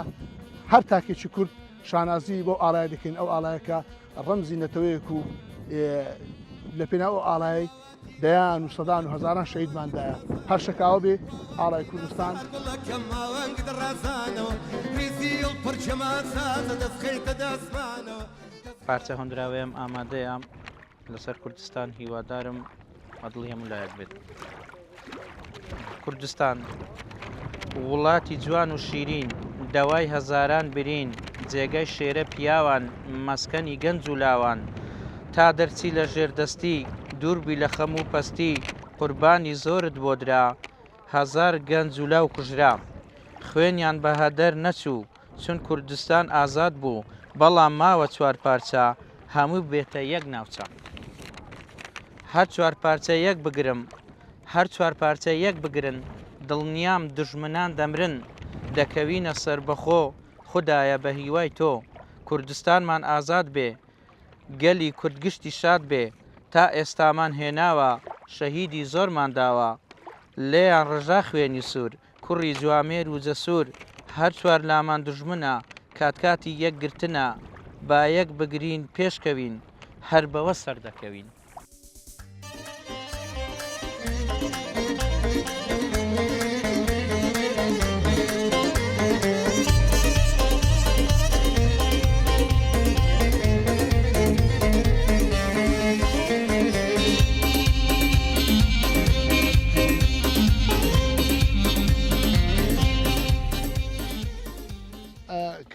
هەر تاکێکی کورد شانازی بۆ ئاڵای دەکەین ئەو ئاڵایەکە ڕەمزی نەتەوەیەک و لە پێناو ئەو ئاڵایی دەیان و سەدان و هەزاران شەهیدماندایە هەر شەکاوە بێ ئاڵای کوردستان پارچە هەندراوەیەم ئامادەیە لەسەر کوردستان هیوادارم ئەدڵی هەموو لایەک بێت. کوردستان وڵاتی جوان و شیرین دەوای هەزاران برین جێگەی شێرە پیاوان مەسکەنی گەنج و لاوان تا دەرچی لە ژێردەستی دووربی لە خەم و پەستی قوربانی زۆرت بۆ درا هەزار گەنج و لاو کوژرا خوێنیان بە هەدەر نەچوو چون کوردستان ئازاد بوو بەڵام ماوە چوار پارچە هەموو بێتە یەک ناوچە هەر چوار پارچە یەک بگرم هەر چوار پارچە یەک بگرن دڵنیام دژمنان دەمرن دەکەوینە سەر بەخۆ خودایە بە هیوای تۆ کوردستانمان ئازاد بێ گەلی کوردگشتی شاد بێ تا ئێستامان هێناوە شەهیدی زۆرمان داوە لێیان ڕژا خوێنی سوور کوڕی جوامێر و جەسوور هەر چوار لامان دژمنە کاتکاتی یەکگرتنە با یەک بگرین پێشکەوین هەر بەوە سەردەکەوین.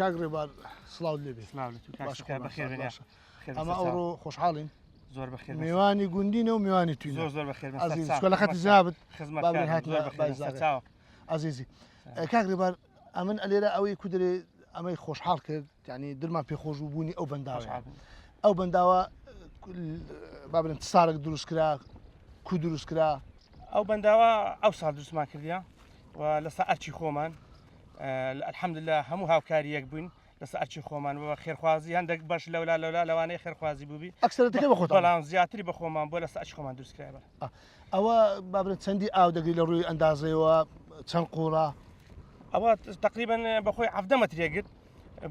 کاک ڕێبار سڵاو لێبێ ئەمە ئەوڕۆ خۆشحاڵین زۆر بەخێر میوانی گوندینە و میوانی توی زۆر بەخێر لە خەتی جنابەت عزیزی کاک ڕێبار ئەمن ئەلێرە ئەوەی کودرێ ئەمەی خۆشحاڵ کرد یعنی دڵمان پێخۆش بوونی ئەو بەنداوە ئەو بەنداوە بابن سارێک دروست کرا کو دروست کرا ئەو بەنداوە ئەو ساڵ دروستمان کردیە و لەسەر ئەرچی خۆمان الحەمدلله هەموو هاوکاری یەک بووین لەسەر ئەرچی خۆمان بۆ خێرخوازی هەندێک بەش لەولا لەوانەیە خێرخوازی بووبی ئەکسەرەتەکەی بە خۆتان بەڵام زیاتری بە خۆمان بۆ لەسەر ئەرچی خۆمان دروست کرایە ئەوە بابن چەندی ئاو دەگری لە ڕووی ئەندازەیەوە چەند قوڕە ئەوە تقریبان بەخۆی 17 مەترێگرت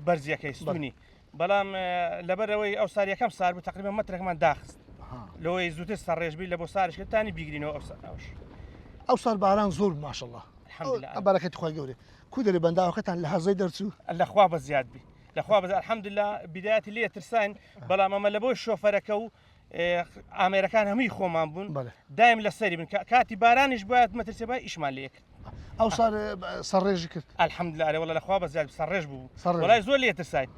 بەرزیەکەی ستونی بەڵام لەبەرەوەی ئەو ساریەکەم سار بوو تقریبان مەترێکمان داخست لەوەی زووتر سەرڕێژبی لە بۆ ساریشکردانی بیگرینەوە ئەو سال باران زۆر ماشەڵڵه بەرەکەتی خۆی گەورێ کو دەرێ بەنداوەکەتان لە هەزای دەرچوو لەخوا بە زیاد بی لەخوا بە الحەمدلله بیدایەتی لێ ترساین بەڵام ئەمە لە بۆی شۆفەرەکە و ئامێرەکان هەمووی خۆمان بوون دایم لە سەری بن کاتی بارانیش باید مەترسێ با ئیشمان لێ کرد ئەو سال سەرڕێژی کرد الحەمدلله وەڵا لەخوا بە زیاد سەرڕێژ بوو وەڵای زۆر لێ ترساین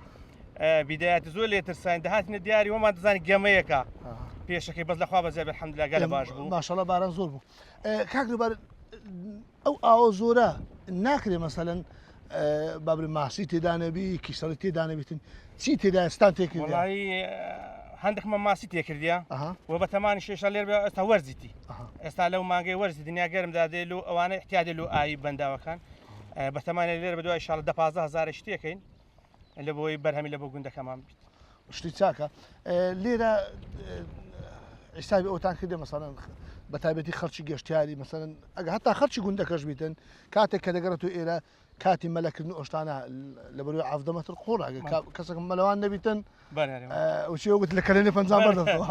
بیدایەتی زۆر لێ ترساین داهاتینە دیاری وەمان دەزانی گەمەیەکە پێشەکەی بەس لەخوا بە زیاد الحەمدلله گەلە باش بوو ماشەڵڵە باران زۆر بوو کاک ڕێبار ئەو ئاوە زۆرە ناکرێ مەسەلەن بابر ماسی تێدا نەبی کیسەڵی تێدا نەبێتن چی تێدا ئێستان تێکرد هەندێکمە ماسی تێکردیە و بە تەمانی شێشە لێر ئێستا وەرزیتی ئێستا لەو مانگەی وەرزی دنیا گەرمدا دێ و ئەوانە احتیادێ و ئاوی بەنداوەکان بە تەمانە لێر بە دوای ئینشاڵڵا 15,000 شتێکەین لە بۆی بەرهەمی لە بۆ گوندەکەمان بیت شتی چاکە لێرە حسابی ئەوتان کردێ مەسەڵەن بە تایبەتی خەرچی گەشتیاری مەسەڵەن ئەگە هەتا خەرچی گوندەکەش بیتن کاتێک کە دەگەڕێت و ئێرە کاتی مەلەکردن ئۆشتانە لە بەروی 17 مەتر قوڕ کەسێک مەلەوان نەبیتن وچی وت لە کەلێنێ پەنجام بەردەستەوە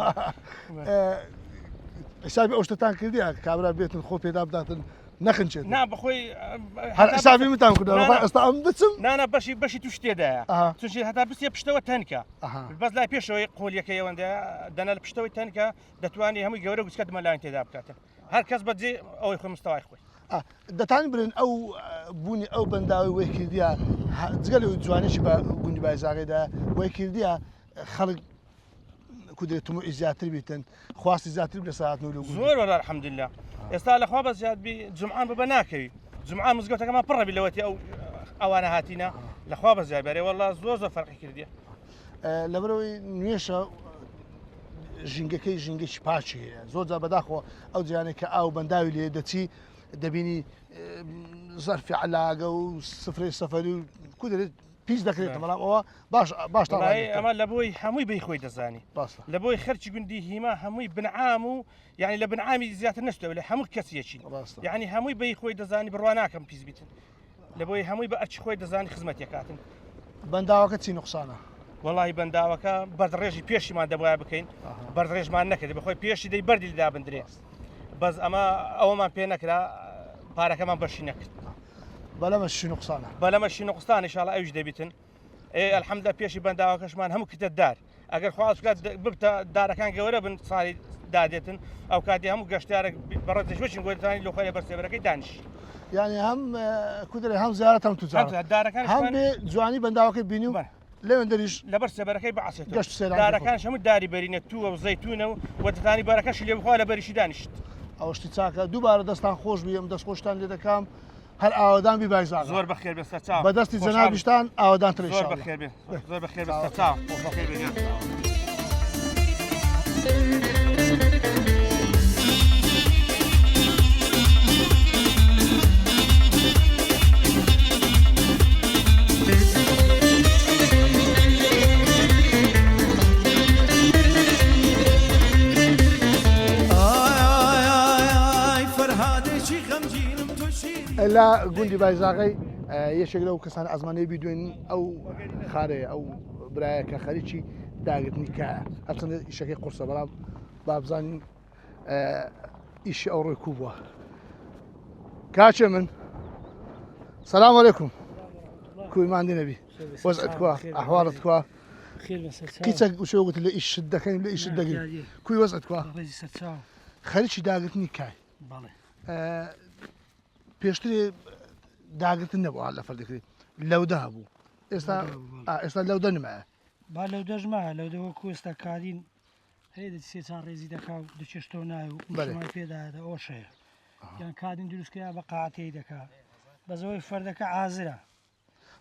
حسابی ئەو شتتان کردیە کابرا بێتن خۆ پێدا بداتن نەخنچێت نا بەخۆی حسابی متان کردەوە ئێستا ئەم بچم نانە بەشی توش تێدایە چونچی هەتا بستێ پشتەوە تەنکە بەس لای پێشەوەی قۆلیەکە ئەوەندە دەنە لە پشتەوەی تەنکە دەتوانانی هەمووی گەورە گوچکە دمەلایەن تێدا بکاتن هەر کەس بەجێ ئەوەی خۆی مستەوای خۆی دەتان برن ئەو بوونی ئەو بەنداوی وەی کردیە جگەل جوانێکی بە گوندی بایزاغێدا وەی کردیە خەڵک کودێتم و ئیزیاتر بیتن خواستی زیاتر لە ساعت و زۆر وەلا الحەمدلله ئێستا لەخوا بە زیاد بی جمعان بە ناکەوی جمعان مزگەوتەکەمان پڕەبی لەوەتی ئەو ئەوانە هاتینە لەخوا بە زیاد بەرێ وەڵا زۆر فەرقی کردیە لەبەرەوەی نوێشە ژینگەکەی ژینگەی پاچی هەیە زۆر جا بەداخۆ ئەو جیانێک کە ئاو بەنداوی لێ دەچی دەبینی زەرفی علاگە و سفرەی سەفەری و کودێت پیس دەکرێت بەڵام ئەوە باش ئەمە لە بۆی هەمووی بەی خۆی دەزانی لە بۆی خەرچی گوندی هیما هەمووی بنعام و یعنی لە بنعامی زیاتر نەشتەوە لە هەموو کەسیەکی یعنی هەمووی بەی خۆی دەزانی بڕوا ناکەم پیس بیتن لە بۆی هەمووی بە ئەرچی خۆی دەزانی خزمەتێکاتن بەنداوەکە چی نوقسانە وەڵی بەنداوەکە بەردڕێژی پێشیمان دەبایە بکەین بەردڕێژمان نەکرد بەخۆی پێشی دەی بەردی دا بندرێ بەس ئەمە ئەوەمان پێ نەکرا پارەکەمان بەشی نەکرد بەلەمەشی نقصانە بەلەمەشی نقصان ئینشاڵڵا ئەوش دەبیتن ئەلحەمدە پێشی بەنداوەکەشمان هەموو کتە دار ئەگەر خواست بکات ببتە دارەکان گەورە بن ساڵی دادێتن ئەو کاتی هەموو گەشتارێک بەڕێتەشوەچین گۆتانی لۆخۆی بەرسێبەرەکەی دانیش یعنی هەم کودرێ هەم زیارەت هەم توجار هەم بێ جوانی بەنداوەکەی بینی و لەوێن دەریش لەبەر سێبەرەکەی بەعسێت گەشت دارەکان هەموو داری بەرینە تووە و زەیتونە و وەتانی بەرەکەشی لێ بخوا لە بەریشی دانیشت ئەوشتی چاکە دووبارە دەستان خۆش بیم دەست خۆشتان لێ دەکەم هەر ئاوادان بی بایزاغا زۆر بەخێر بێ سەرچاو بەدەستی جەنابیشتان ئاوادان تر زۆر بەخێر بێ زۆر بەخێر بێ سەرچاو بەخێر بێ لە گوندی بایزاغی یەکێک لەو کەسان ئەزمانەی بیدوێن ئەو خارەیە ئەو برایەکە خەریکی داگرتنی کایە هەرچەندە ئیشەکەی قورسە بەڵام بابزانین ئیشی ئەو ڕێ کوو بووە کاچێ من سەلام عەلەیکوم کویماندی نەبی وەزعت کووە ئەحواڵت کووە کیچەک وشێوەگوت لە ئیشت دەکەین لە ئیشت دەگەین کوی وەزعت کووە خەریکی داگرتنی کای پێشترێ داگرتن نەبووە لە فەردەکرێت لەودە هەبوو ئێستا لەودە نمایە با لەودەژمایە لەودەوە کوێستا کارین هەیە سێ چان ڕێزی دەکا و دەچێشتەوە ناوی و پێدادا ئۆشەیە یان کادین دروستکرا بە قاعەتەی دەکا بەزەوەی فەردەکە ئازرە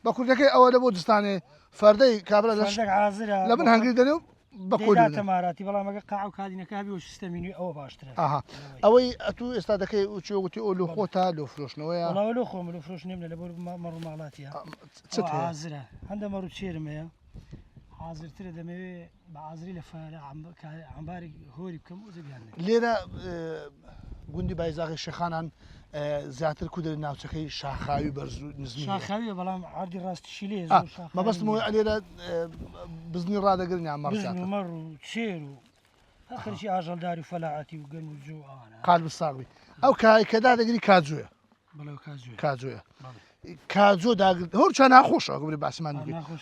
بە کوردەکەی ئەوە لە بۆ دستانێ فەردەی کابرا ئازرە لە من هەنگری دەنێ و تەماراتی بەڵامەکە قاع و کادینەکەبی و سیستەمینی ئەوە باشترە ئەوەی ئەتو ئێستا دەکەی وچێوەتی ئۆ لۆ خۆتا لۆ فرۆشنەوەیە لۆ خۆم لە فرۆش نێم لە بۆ مەڕووماڵاتیە ئازرە هەندە مەڕوو چێرمەیە حازرترە دەمەوێ بە ئازری لە ئەمباری هۆری بکەم و زیان لێرە گوندی بایزاغی شەخانان زیاتر کودە ناوچەکەی شاخاوی بەرز و نزمی شاخاویە بەڵام عادی ڕاستیشی لێ مەبەستمەوەی لێرە بزنی ڕدەگرن یان مەڕ و چێر و خەرشی ئاژەڵداری و فەلاعەتی و گەن و جۆ قال بساغی ئەو کایکەدا دەگری کاجوویە کاجوویە کاجۆ داگرت هەر چا ناخۆشە گوری باسیمان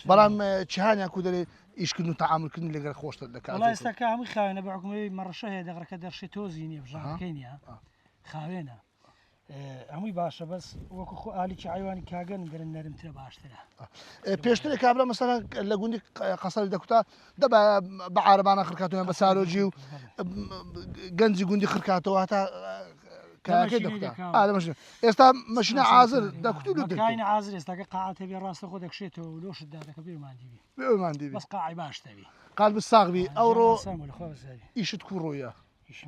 بەڵام چیهانیان کو دەرێ ئیشکردن و تەعاملکردن لەگەڵ خۆشتر دەکات ئێستاکە هەمووی خاوێنە بە حکومەوەی مەڕەشە هەیە دەغڕەکە دەرشێ تۆزی نیە بژانەکەی نیە خاوێنە هەمووی باشە بەس وەکو خۆ ئالیکی عیوانی کاگەن دەرن نەرمترە باشترە پێشترێ کابرا مەسەلا لە گوندی قەسەری دەکوتا دەبا بە عارەبانە خرکاتەوە بە سارۆجی و گەنجی گوندی خرکاتەوە هەتا کاکەی دەکوتا ئێستا مەشینە عازر دەکوتین عازر ئێستاکە قاعەتە بێ ڕاستە خۆ دەکشێتەوە و لۆشتدا دەکە بێماندیبی بەس قاعی باشتەوی قال بساغبی ئەوڕۆ ئیشت کوڕۆیە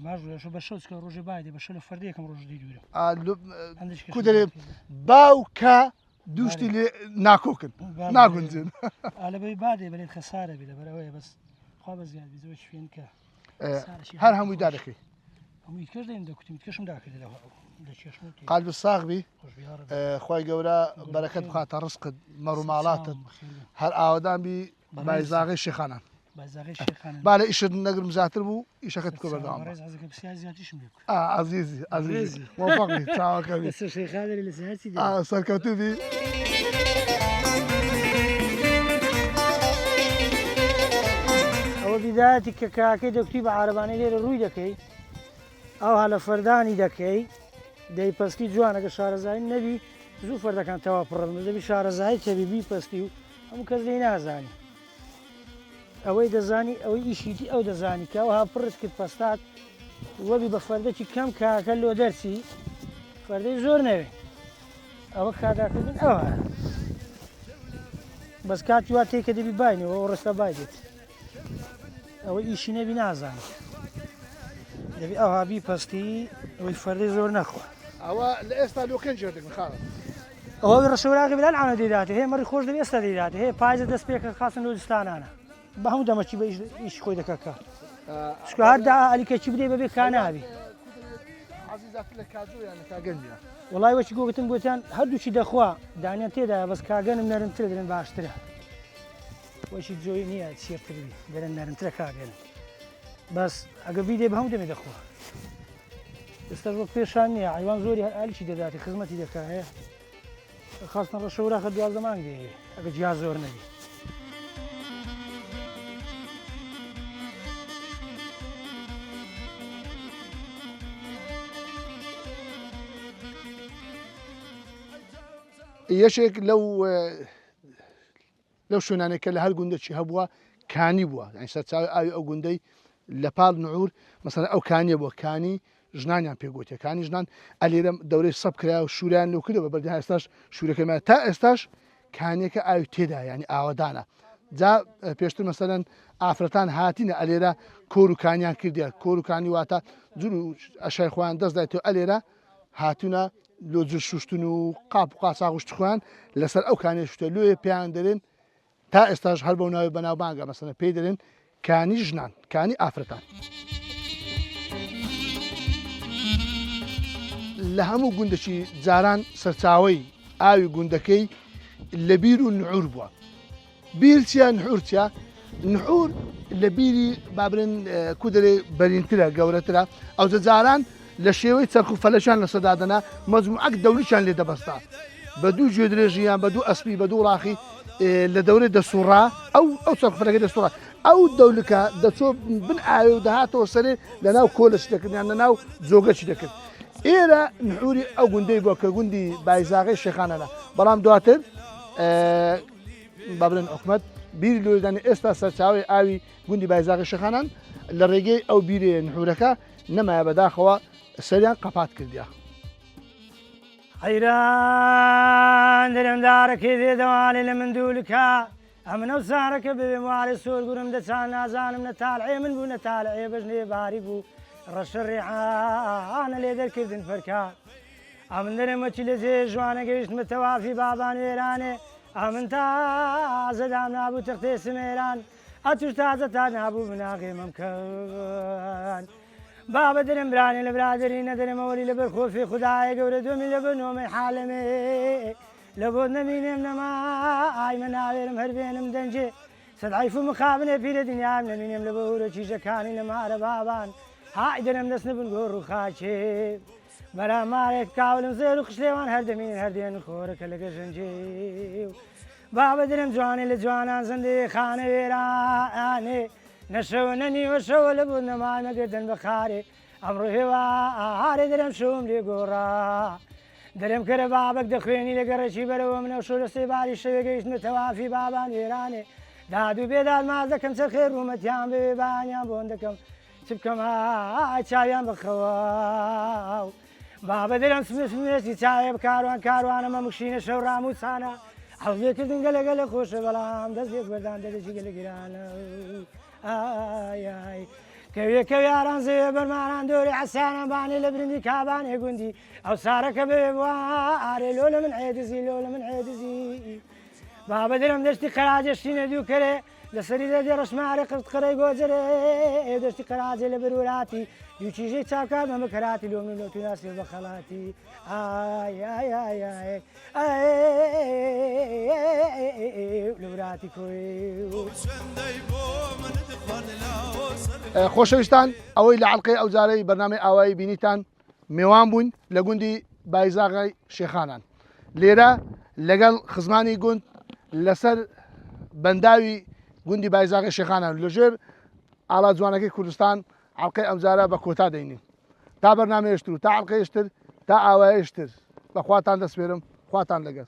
ماژ بە شەوچکە ڕۆژێ بادێ بەشە لە فەردەیەکەم ڕۆژ دیدورە کو دەرێ باوکە دوشتی لێ ناکۆکن ناگونجن ئالەبەی بادێ بەێت خەسارە بێ لەبەرەوەی بەس خوا بە زیاد زۆر شوێن کە هەر هەمووی دادەکەی هەمووی کەش دەین دەکوتیم کەشم داکرد لە قال بساغبی خی گەورە بەرەکەت بخاتە ڕسقت مەڕووماڵاتت هەر ئاوادان بی بایزاغی شێخانان با لە ئیشت نەگرم زیاتر بوو ئیشەکەت بکە بەردەوام عزیزی عزیزی وەفەقی چاوەکەوی سەرکەوتوبی ئەوە بیداەتی کە کاکەی دەکتی بە عارەبانەی لێرە ڕووی دەکەی ئەو هە لە فەردانی دەکەی دەی پەستی جوانەکە شارەزایی نەبی زوو فەردەکان تەوا پڕن دەبی شارەزایی تەبیبی پەستی و هەموو کەس لێی نازانی ئەوەی دەزانی ئەوەی ئیشیتی ئەو دەزانی کە ئەوها پڕت کرد پەستات وەبی بە فەردەکی کەم کاکە لۆ دەرچی فەردەی زۆر نەوێ ئەوە کاداکردن ئەوە بەس کاتی وا تێکە دەبی باینەوە ئەو ڕستە بای دێت ئەوەی ئیشی نەبی نازانی دەبی ئەوها بی پەستی ئەوەی فەردەی زۆر نەخوا ئەوە لە ئێستا لۆکەن جێدەکەن خاڵ ئەوە ڕەشەوراگە بلان ئاە دەیداتێ هەیە مەڕی خۆش دەبێ ئێستا دەیداتێ هەیە پایزە دەست پێکە خاستن لۆجستانانە بە هەموو دەمەچی بە ئیش خۆی دەکەکە شکو هەردا ئەلیکەچی بدەی بەبێ کانابی وڵای وەچی گۆگتن گوتیان هەردووچی دەخوا دانیان تێدا بەس کاگەنم نەرمترە دەرێن باشترە وەشی جۆی نییە چێرتربی دەرێن نەرمترە کاگەن بەس ئەگە بیدێ بە هەموو دەمێ دەخوا ئێستا بۆ پێشان نییە حیوان زۆری هەرچی دەداتی خزمەتی دەکات هەیە خاستن ڕە شەوراخە 12 مانگ دێ ئەگە جیا زۆر نەبی یەشێک لەو شوێنانێکە لە هەر گوندەی هەبووە کانی بووە یعنی سەرچاوی ئاوی ئەو گوندەی لە پاڵ نعور مەسەڵەن ئەو کانیە بووە کانی ژنانیان پێگوتێ کانی ژنان ئەلێرە دەورەی سەب کرا و شوریان لەو کردەوە بەردەها ئێستاش شوورەکەمان تا ئێستاش کانیەکە ئاوی تێدا ینی ئاوەدانە جا پێشتر مەسەلەن ئافرەتان هاتینە ئەلێرە کۆر و کانیان کردیە کۆر و کانی واتە جور و ئەشای خۆیان دەستدایێتەوە ئەلێرە هاتوونە لۆ جر شوشتن و قاپ و قاساغشت خوان لەسەر ئەو کانێ شتە لێ پێیان دەرێن تا ئێستاش هەر بەو ناوی بەناوبانگە مەسەلەن پێی دەرێن کانی ژنان کانی ئافرەتان لە هەموو گوندەکی جاران سەرچاوی ئاوی گوندەکەی لە بیر و نعور بووە بیر چیە نحور چیە نحور لە بیری بابرن کودرێ بەرینترە گەورەترە ئەو جاران لە شێوەی چەرخ و فەلەشان لە سەدادەنا مەجموعەک دەوریشان لێ دەبەستا بە دوو گوێ درێژیان بە دوو ئەسپی بە دوو ڕاخی لە دەورێ دەسوڕا ئەو چەرخ فەلەکە دەسوڕا ئەو دەولکە دەچۆ بن ئاوێ و دەهاتەوە سەرێ لەناو کۆلەچ دەکردیان لەناو جۆگەچی دەکرد ئێرە نحوری ئەو گوندەی بووە کە گوندی بایزاغی شێخانەنە بەڵام دواتر بابرن حکومەت بیری لۆدانی ئێستا سەرچاوی ئاوی گوندی بایزاغی شێخانان لە ڕێگەی ئەو بیرێ نحورەکە نەمایە بەداخەوە سەریان قەپات کردیا حەیران دەرەمدارەکەی دێدەوانێ لە مندوولکە ئەمنە و سارەکە ببێ وارێ سۆر گورم دەچان نازانم نەتاالعێ من بوو نەتاالعێ بەژنێ باری بوو ڕەشە ڕێعانە لێ دەرکردن فەرکە ئەمن دەرەمەچی لە جێ جوانە گەیشتمە تەوافی بابان وێرانێ ئەمن تازەدام نابوو تەختێ سمێران ئەتوش تازە تا نابوو مناغێمەم کەن بابە دەرم برانێ لە برادری نەدەرمەوەری لە بەرخۆفی خوددایە گەورە دۆمی لە بە نۆمەی حالەمێ لە بۆ نەبینێم نەما ئایمە ناوێرم هەربێنم دەنجێ سەدعیف و مخابنێ پیرە دنیام نەبینێم لە بەهورە چیژەکانی لە مارە بابان های دەرم دەست نەبن گۆڕ و خاچێ بەرامارێک کاولم زێر و خشلێوان هەردەمین هەردێن خۆرەکە لەگە ژەنجێ بابە دەرم جوانێ لە جوانان زەندێ خانە وێرانێ نەشەوە نەنیوە شەوە لە بوو نەمای مەگردن بە خارێ ئەمڕۆ هێوارێ دەرم شەوم لێ گۆڕا دەرم کەرە بابک دەخوێنی لە گەڕێکی بەرەوە منە شۆ لە سێباری شەوێ گەیشتمە تەوافی بابان وێرانێ دادوو بێداد ماز دەکەم چەرخێ ڕوومەتیان بێ بانیان بۆن دەکەم چ بکەم های چاویان بخەوە بابە دەرم سمێسی چاوێ بکاروان کاروانەمە مشینە شەو ڕاموسانە هەڵێکردن گەلەگە لە خۆشە بەڵام دەستێک بەردان دەرەجی گەلە گرانە کەوێکە یاران زێ بەرمانان دۆری حەسانە بانێ لە برندی کابانێ گوندی ئەو سارەکە بێ ئارێ لۆ لە من عێدزی لۆ لە من عێدزی بابە دەرم دەشتی قەراجەشتینە دووکەرێ لەسەری دەدێ ڕشمارە قرت قڕی گۆجرێ دەشتی قەراجێ لە بروراتی دووچیژەی چاکات مەمە کەراتی لۆ من لۆ توناسی بە خەڵاتی لەوراتی خۆشەویستان ئەوەی لە عەڵقەی ئەو جارەی بەرنامەی ئاوایی بینیتان میوان بوون لە گوندی بایزاغی شێخانان لێرە لەگەڵ خزمانی گوند لەسەر بەنداوی گوندی بایزاغی شێخانان لەژێر ئاڵا جوانەکەی کوردستان عەڵقەی ئەم جارە بە کۆتا دەینین تا بەرنامەیەشتر و تا عەڵقەیەشتر تا ئاوایەشتر بەخواتان دەسپێرم خواتان لەگەڵ